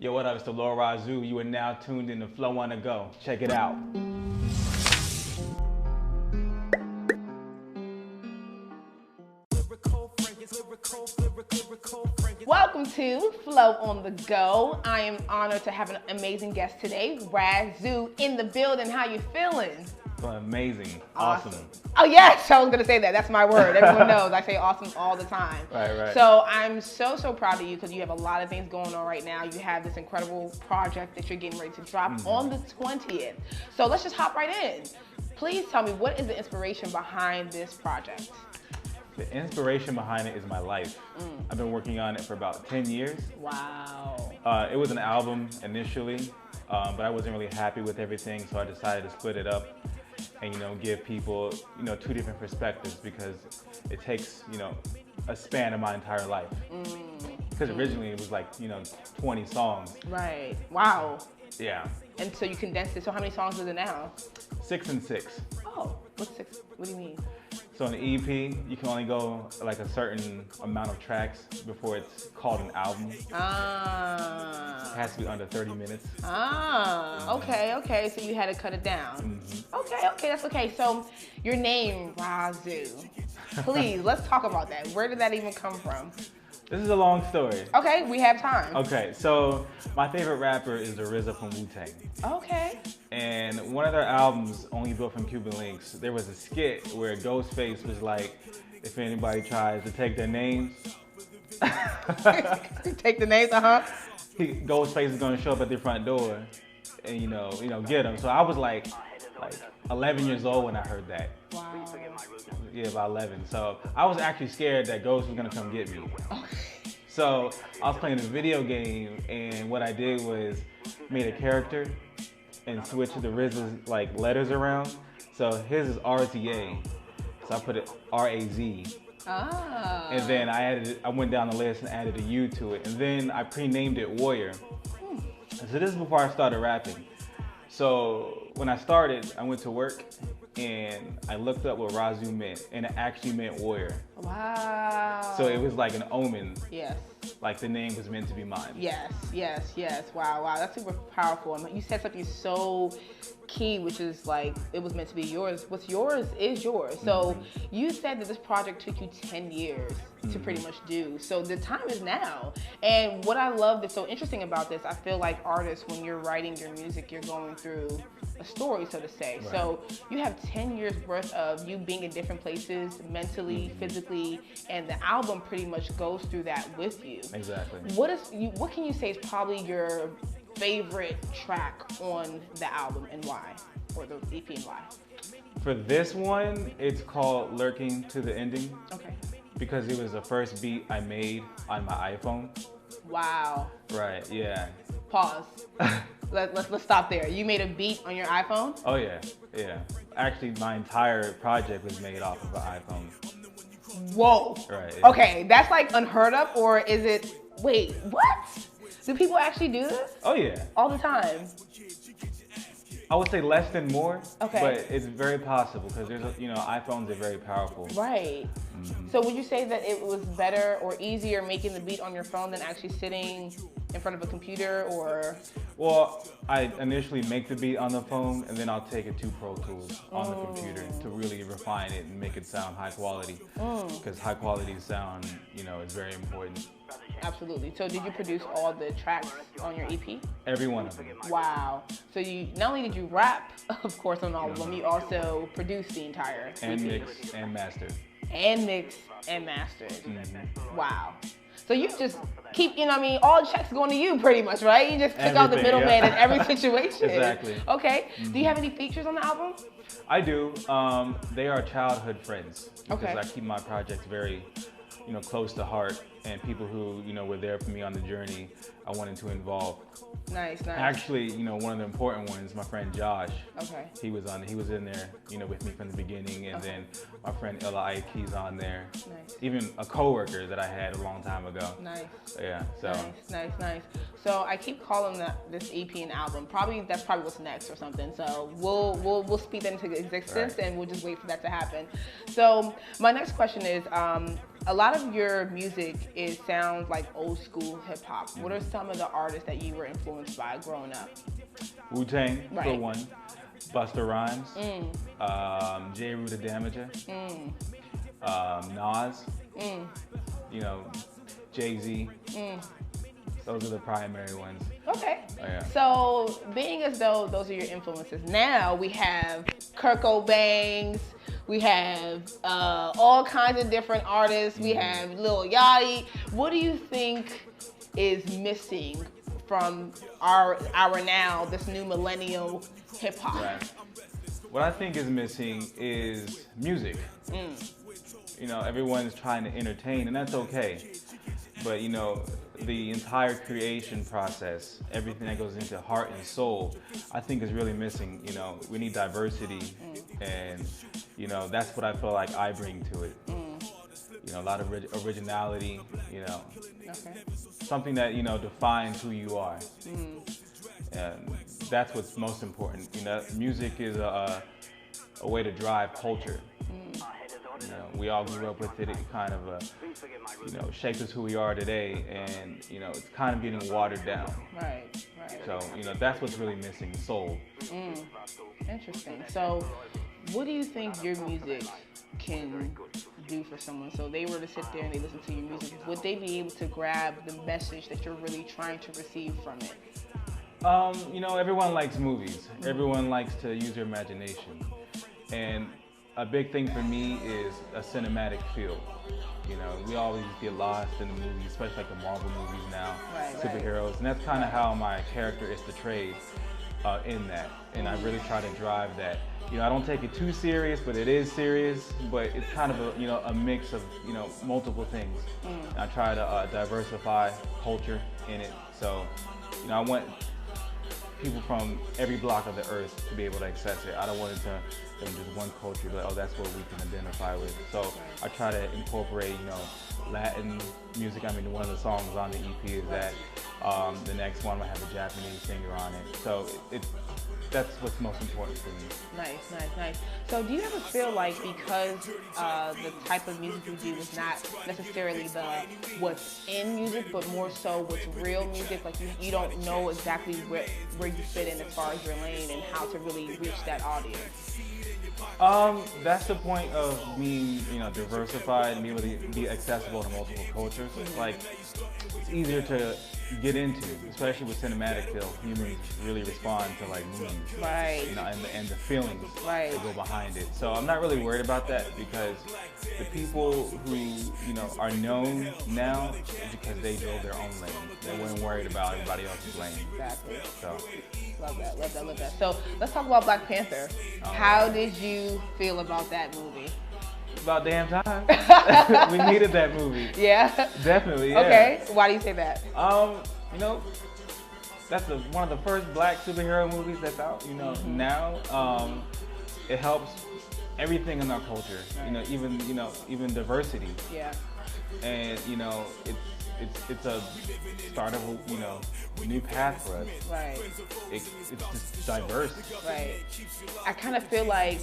Yo, what up? It's the Lord Razu. You are now tuned in to Flo on the Go. Check it out. Welcome to Flo on the Go. I am honored to have an amazing guest today, Razu, in the building. How you feeling? Amazing. Awesome. Oh yes, I was gonna say that. That's my word. Everyone knows I say awesome all the time. Right. So I'm so proud of you because you have a lot of things going on right now. You have this incredible project that you're getting ready to drop on the 20th. So let's just hop right in. Please tell me, what is the inspiration behind this project? The inspiration behind it is my life. I've been working on it for about 10 years. Wow. It was an album initially, but I wasn't really happy with everything, so I decided to split it up and, give people, two different perspectives, because it takes, a span of my entire life. Because originally it was like, 20 songs. Right. Wow. Yeah. And so you condensed it. So how many songs is it now? 6 and 6. Oh, what's 6? What do you mean? So in the EP, you can only go like a certain amount of tracks before it's called an album. Ah. It has to be under 30 minutes. Ah, okay. So you had to cut it down. Okay, that's okay. So your name, Razu. Please, let's talk about that. Where did that even come from? This is a long story. Okay, we have time. Okay, so my favorite rapper is the RZA from Wu-Tang. Okay. And one of their albums, Only Built from Cuban Links, there was a skit where Ghostface was like, if anybody tries to take their names. Take the names, Ghostface is gonna show up at their front door and, get them. So I was like 11 years old when I heard that. Wow. Yeah, about 11. So I was actually scared that Ghost was gonna come get me. So I was playing a video game, and what I did was made a character and switched the RZA's letters around. So his is RTA, so I put it R-A-Z. Ah. And then I went down the list and added a U to it, and then I pre-named it Warrior. So this is before I started rapping. So when I started, I went to work and I looked up what Razu meant, and it actually meant warrior. Wow. So it was like an omen. Yes. Like the name was meant to be mine. Yes. Wow, that's super powerful. And you said something so key, which is like, it was meant to be yours. What's yours is yours. So you said that this project took you 10 years to pretty much do. So the time is now. And what I love that's so interesting about this, I feel like artists, when you're writing your music, you're going through a story, so to say. Right. So you have 10 years worth of you being in different places, mentally, physically, and the album pretty much goes through that with you. Exactly. What can you say is probably your favorite track on the album and why? Or the EP and why? For this one, it's called Lurking to the Ending. Okay. Because it was the first beat I made on my iPhone. Wow. Right, yeah. Pause. Let's stop there. You made a beat on your iPhone? Oh yeah. Actually, my entire project was made off of an iPhone. Whoa. Right. Okay, that's like unheard of, or is it, wait, what? Do people actually do this? Oh yeah. All the time? I would say less than more, okay. But it's very possible because there's, iPhones are very powerful. Right. So would you say that it was better or easier making the beat on your phone than actually sitting in front of a computer, or? Well, I initially make the beat on the phone, and then I'll take it to Pro Tools on the computer to really refine it and make it sound high quality. Because high quality sound, is very important. Absolutely. So did you produce all the tracks on your EP? Every one of them. Wow. So you not only did you rap, of course, on all of them, you also produced the entire EP. And mixed and mastered. And mixed and mastered. Wow. So you just keep, all the checks going to you pretty much, right? You just took out the middleman in every situation. Exactly. Okay. Do you have any features on the album? I do. They are childhood friends. Because okay. I keep my projects very, close to heart. And people who, were there for me on the journey, I wanted to involve. Nice. Actually, one of the important ones, my friend Josh. Okay. He was in there, with me from the beginning, and then my friend Ella Ike's on there. Nice. Even a coworker that I had a long time ago. Nice. Yeah. So. Nice. So I keep calling this EP an album. That's probably what's next or something. So we'll speed that into existence, right. And we'll just wait for that to happen. So my next question is, a lot of your music sounds like old school hip hop. What are some of the artists that you were influenced by growing up? Wu-Tang, Right. for one. Busta Rhymes. J. Rue the Damager. Nas. You know, Jay-Z. Those are the primary ones. Okay. Oh, yeah. So, being as though those are your influences, now we have Kurt Cobain, we have all kinds of different artists, we have Lil Yachty. What do you think is missing from our now, this new millennial hip hop? Right. What I think is missing is music. You know, everyone's trying to entertain, and that's okay. But you know, the entire creation process, everything that goes into heart and soul, I think is really missing. You know, we need diversity, and you know, that's what I feel like I bring to it. You know, a lot of originality. You know, something that, you know, defines who you are, and that's what's most important. You know, music is a way to drive culture. You know, we all grew up with it. It kind of, you know, shapes us who we are today, and you know, it's kind of getting watered down. Right. So, you know, that's what's really missing, soul. Interesting. So, what do you think your music can do for someone? So, they were to sit there and they listen to your music, would they be able to grab the message that you're really trying to receive from it? You know, everyone likes movies. Everyone likes to use their imagination, and a big thing for me is a cinematic feel. You know, we always get lost in the movies, especially like the Marvel movies now, superheroes, and that's kind of how my character is portrayed in that. And I really try to drive that. You know, I don't take it too serious, but it is serious. But it's kind of a, you know, a mix of, you know, multiple things. And I try to diversify culture in it. So, you know, I want people from every block of the earth to be able to access it. I don't want it to just one culture, but oh, that's what we can identify with. So I try to incorporate, you know, Latin music. I mean, one of the songs on the EP is that. The next one will have a Japanese singer on it. So that's what's most important for me. Nice. So do you ever feel like because the type of music you do is not necessarily what's in music, but more so what's real music, like you don't know exactly where you fit in as far as your lane and how to really reach that audience? That's the point of being, you know, diversified and be able to be accessible to multiple cultures. Like, it's easier to get into, especially with cinematic film. Humans really respond to like movies, right? You know, and the feelings right. that go behind it. So I'm not really worried about that, because the people who, you know, are known now is because they drove their own lane. They weren't worried about everybody else's lane. Exactly. So. Love that. So let's talk about Black Panther. How did you feel about that movie? About damn time. We needed that movie. Yeah. Definitely. Yeah. Okay. Why do you say that? You know, that's one of the first Black superhero movies that's out. You know, now it helps everything in our culture. Right. You know, even diversity. Yeah. And you know, it's a start of a, you know, new path for us. Right. It's just diverse. Right. I kind of feel like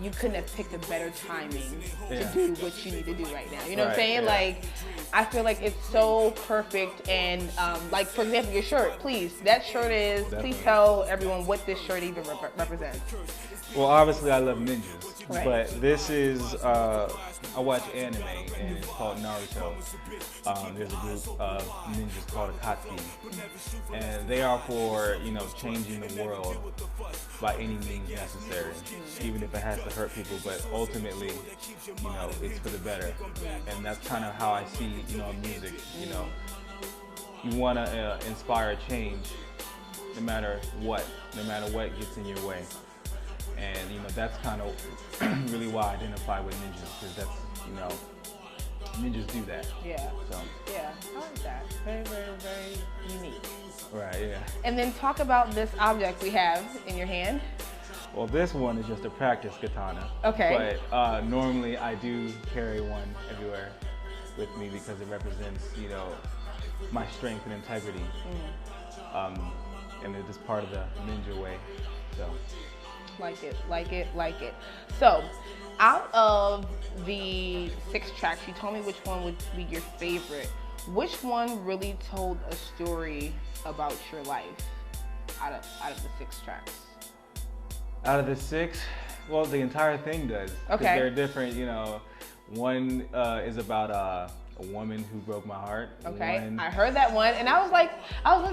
you couldn't have picked a better timing to do what you need to do right now. You know what I'm saying? Yeah. Like, I feel like it's so perfect. And like, for example, your shirt, please. That shirt is, please tell everyone what this shirt even represents. Well, obviously I love ninjas, right. But this is, I watch anime, and it's called Naruto. There's a group of ninjas called Akatsuki, and they are for, you know, changing the world by any means necessary, even if it has to hurt people, but ultimately, you know, it's for the better. And that's kind of how I see, you know, music. You know, you want to inspire change no matter what gets in your way. And, you know, that's kind of really why I identify with ninjas, because that's, you know, ninjas do that. Yeah. So. Yeah, I like that. Very, very, very unique. Right, yeah. And then talk about this object we have in your hand. Well, this one is just a practice katana. Okay. But normally I do carry one everywhere with me because it represents, you know, my strength and integrity. And it's just part of the ninja way, so. Like it. So, Out of the 6 tracks, you told me which one would be your favorite. Which one really told a story about your life out of the 6 tracks? Out of the 6, well, the entire thing does. Okay. They're different, you know. One is about a woman who broke my heart. Okay, I heard that one, and I was like, oh,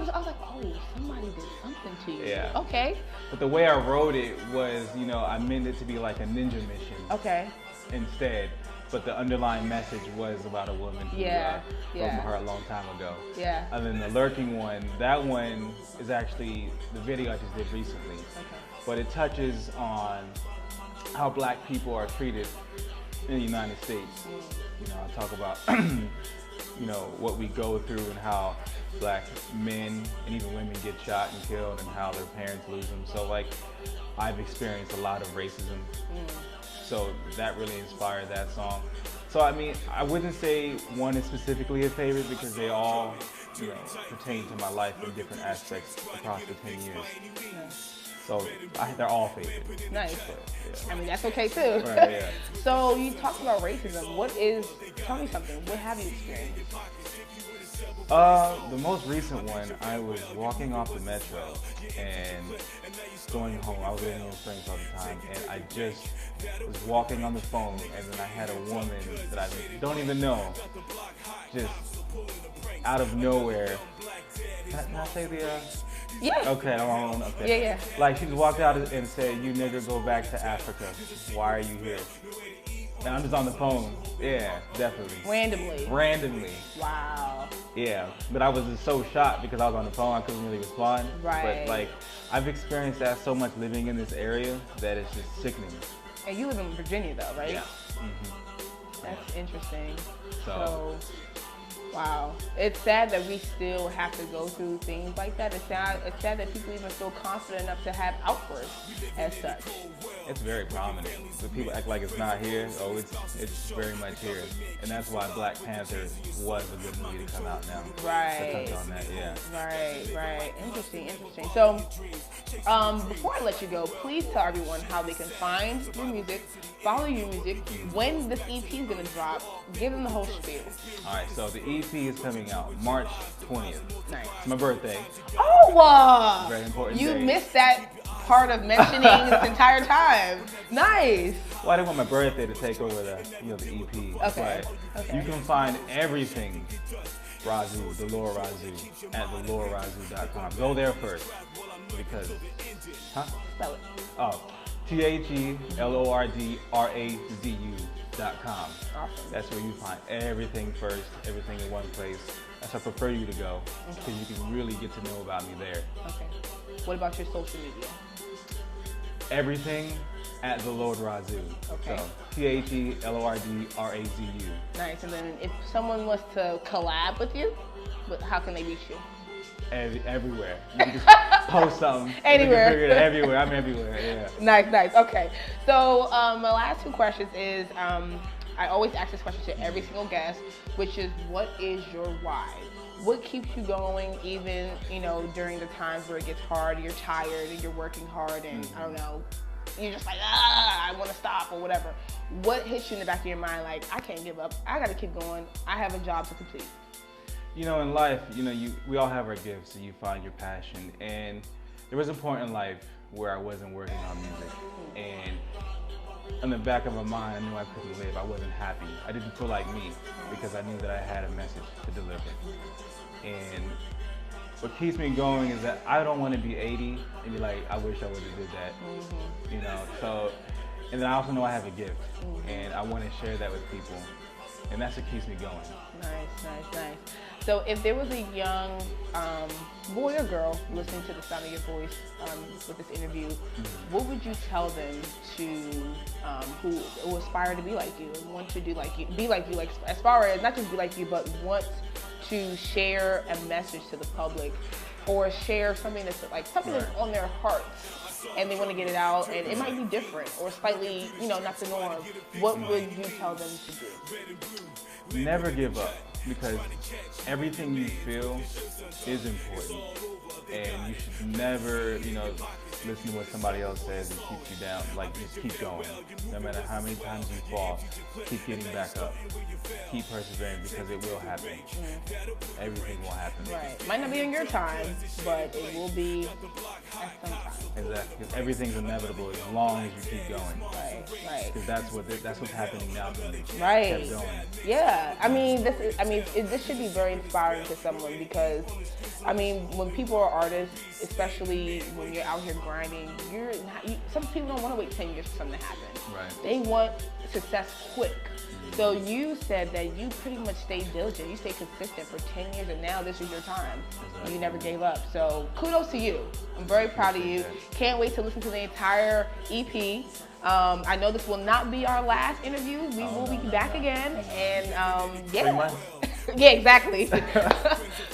somebody did something to you. Yeah. Okay. But the way I wrote it was, you know, I meant it to be like a ninja mission. Okay. Instead, but the underlying message was about a woman who broke my heart a long time ago. Yeah. And then the lurking one, that one is actually the video I just did recently. Okay. But it touches on how black people are treated in the United States. You know, I talk about, you know, what we go through and how black men and even women get shot and killed and how their parents lose them. So like, I've experienced a lot of racism. So that really inspired that song. So I mean, I wouldn't say one is specifically a favorite because they all, you know, pertain to my life in different aspects across the 10 years. Yeah. So they're all favorites. Nice. Yeah. I mean, that's okay too. Right, yeah. So you talked about racism. Tell me something. What have you experienced? The most recent one, I was walking off the metro and going home. I was living in Springs all the time, and I just was walking on the phone, and then I had a woman that I don't even know, just out of nowhere. Can I say the? Yeah. Okay, okay. Yeah. Like she just walked out and said, "You nigger, go back to Africa. Why are you here?" And I'm just on the phone. Yeah, definitely. Randomly. Wow. Yeah, but I was just so shocked because I was on the phone. I couldn't really respond. Right. But like, I've experienced that so much living in this area that it's just sickening. And you live in Virginia though, right? Yeah. That's interesting. So, wow. It's sad that we still have to go through things like that. It's sad that people even feel confident enough to have outbursts as such. It's very prominent. But people act like it's not here. Oh, it's very much here. And that's why Black Panther was a good movie to come out now. Right. To touch on that, yeah. Right. Interesting. So, before I let you go, please tell everyone how they can find your music, follow your music, when this EP is going to drop, give them the whole spiel. All right, so the EP is coming out March 20th. Nice. It's my birthday. Oh, Very important you day. missed that part of mentioning this entire time. Nice. Well, I didn't want my birthday to take over the EP. Okay. But you can find everything Razu, the Lord Razu, at thelordrazu.com. Go there first because, Spell it. Oh, thelordrazu.com. Awesome. That's where you find everything first, everything in one place. That's where I prefer you to go because you can really get to know about me there. Okay. What about your social media? Everything at the Lord Razu. Okay. So thelordrazu. Nice. And then if someone was to collab with you, how can they reach you? Everywhere. You can just post something. Anywhere. You can figure it everywhere. I'm everywhere. Yeah. Nice. Okay. So my last 2 questions is I always ask this question to every single guest, which is what is your why? What keeps you going even, during the times where it gets hard, you're tired and you're working hard and I don't know, you're just like, I want to stop or whatever. What hits you in the back of your mind like, I can't give up, I got to keep going, I have a job to complete? In life, we all have our gifts and you find your passion. And there was a point in life where I wasn't working on music. And in the back of my mind, I knew I couldn't live. I wasn't happy. I didn't feel like me because I knew that I had a message to deliver. And what keeps me going is that I don't want to be 80 and be like, I wish I would have did that. So, and then I also know I have a gift and I want to share that with people. And that's what keeps me going. Nice. So if there was a young boy or girl listening to the sound of your voice with this interview, what would you tell them who aspire to be like you and want to be like you, like as far as not just be like you, but want to share a message to the public or share something that's like something that's on their hearts and they want to get it out and it might be different or slightly, not the norm. What would you tell them to do? Never give up because everything you feel is important and you should never, listen to what somebody else says and keeps you down. Like, just keep going. No matter how many times you fall, keep getting back up. Keep persevering, because it will happen. Everything will happen. Right. Might not be in your time, but it will be at some time. Exactly. Because everything's inevitable as long as you keep going. Right. Because that's what's happening now to me. Right. Kept going. Yeah. I mean, this should be very inspiring to someone, because, I mean, when people are artists, especially when you're out here grinding, some people don't want to wait 10 years for something to happen. Right. They want success quick. So you said that you pretty much stayed diligent. You stayed consistent for 10 years, and now this is your time. Exactly. You never gave up. So kudos to you. I'm very proud of you. Can't wait to listen to the entire EP. I know this will not be our last interview. We will be back again. And yeah. 3 months. Yeah, exactly.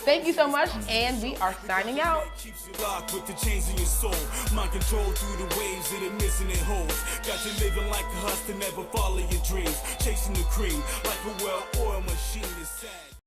Thank you so much, and we are signing out. Locked with the chains in your soul, mind control through the waves that are missing in holes. Got you living like a hustler, never follow your dreams, chasing the cream like a well-oiled machine is sad.